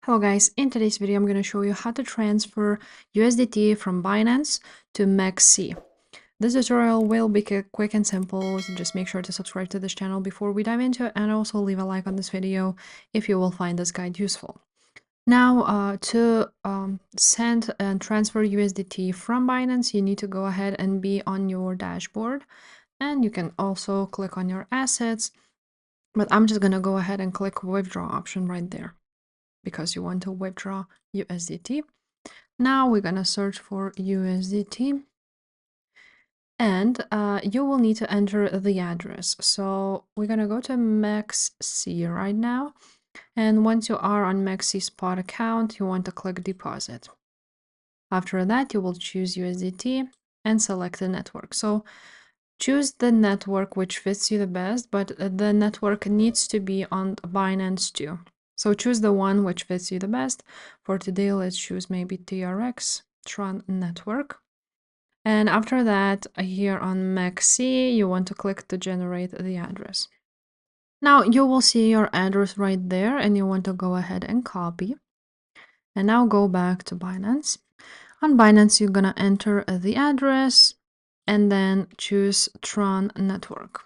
Hello guys, in today's video I'm going to show you how to transfer USDT from Binance to MEXC. This tutorial will be quick and simple, so just make sure to subscribe to this channel before we dive into it, and also leave a like on this video if you will find this guide useful. Now, to send and transfer USDT from Binance, you need to go ahead and be on your dashboard, and you can also click on your assets, but I'm just going to go ahead and click withdraw option right there, because you want to withdraw USDT. Now we're gonna search for USDT, and you will need to enter the address. So we're gonna go to MEXC right now, and once you are on MEXC spot account, you want to click deposit. After that, you will choose USDT and select the network. So choose the network which fits you the best, but the network needs to be on Binance too. So choose the one which fits you the best. For today, let's choose maybe TRX, Tron Network. And after that, here on MEXC, you want to click to generate the address. Now you will see your address right there, and you want to go ahead and copy. And now go back to Binance. On Binance, you're gonna enter the address and then choose Tron Network.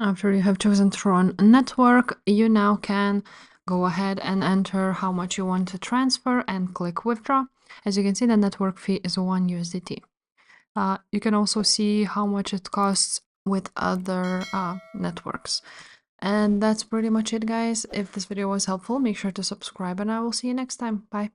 After you have chosen Tron Network, you now can go ahead and enter how much you want to transfer and click withdraw. As you can see, the network fee is 1 USDT. You can also see how much it costs with other networks. And that's pretty much it, guys. If this video was helpful, make sure to subscribe, and I will see you next time. Bye.